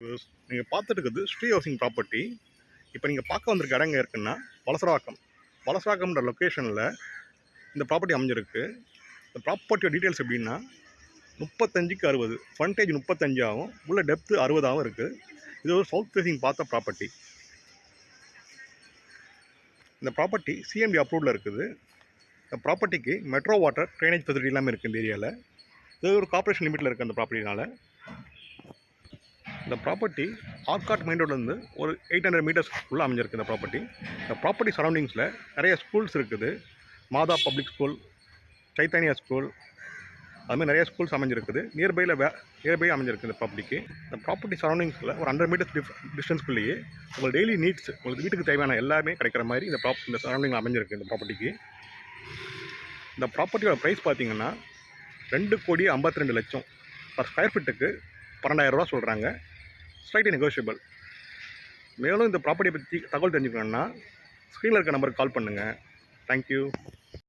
நீங்கள் பார்த்துட்டு இருக்கிறது ஸ்ரீ ஹவுசிங் ப்ராப்பர்ட்டி. இப்போ நீங்கள் பார்க்க வந்திருக்க இடம் எங்கே இருக்குன்னா வலசராக்கம்ன்ற லொக்கேஷனில் இந்த ப்ராப்பர்ட்டி அமைஞ்சிருக்கு. இந்த ப்ராப்பர்ட்டியோட டீட்டெயில்ஸ் எப்படின்னா 35க்கு 60 ஃப்ரண்டேஜ் 35 ஆகும், உள்ள டெப்த்து 60 இருக்குது. இது ஒரு சவுத் ஃபேஸிங் பார்த்த ப்ராப்பர்ட்டி. இந்த ப்ராப்பர்ட்டி சிஎம்டி அப்ரூவ்டில் இருக்குது. இந்த ப்ராப்பர்ட்டிக்கு மெட்ரோ வாட்டர் ட்ரைனேஜ் ஃபெசிலிட்டி எல்லாமே இருக்குது இந்த ஏரியாவில். இது ஒரு கார்பரேஷன் லிமிட்டில் இருக்குது அந்த ப்ராப்பர்ட்டினால. இந்த ப்ராப்பர்ட்டி ஆர்காட் மெயின் ரோட்லேருந்து ஒரு 800 மீட்டர்ஸ் உள்ளே அமைஞ்சிருக்கு இந்த ப்ராப்பர்ட்டி. இந்த ப்ராப்பர்ட்டி சரௌண்டிங்ஸில் நிறைய ஸ்கூல்ஸ் இருக்குது. மாதா பப்ளிக் ஸ்கூல், சைத்தன்யா ஸ்கூல், அதுமாதிரி நிறைய ஸ்கூல்ஸ் அமைஞ்சிருக்குது. நியர்பை அமைஞ்சிருக்கு இந்த ப்ராப்பர்ட்டிக்கு. இந்த ப்ராப்பர்ட்டி சரௌண்டிங்ஸில் ஒரு 100 மீட்டர்ஸ் டிஸ்டன்ஸ்குள்ளேயே உங்களுக்கு டெய்லி நீட்ஸ், உங்களுக்கு வீட்டுக்கு தேவையான எல்லாமே கிடைக்கிற மாதிரி இந்த சரௌண்டிங்கில் அமைஞ்சிருக்கு இந்த ப்ராப்பர்ட்டிக்கு. இந்த ப்ராப்பர்ட்டியோட ப்ரைஸ் பார்த்தீங்கன்னா 2,52,00,000 பர் ஸ்கொயர் ஃபீட்டுக்கு 12,000 ரூபா சொல்கிறாங்க. Slightly negotiable. மேலும் இந்த ப்ராப்பர்ட்டியை பற்றி தகவல் தெரிஞ்சுக்கணுன்னா ஸ்க்ரீனில் இருக்க நம்பருக்கு கால் பண்ணுங்கள். தேங்க்யூ.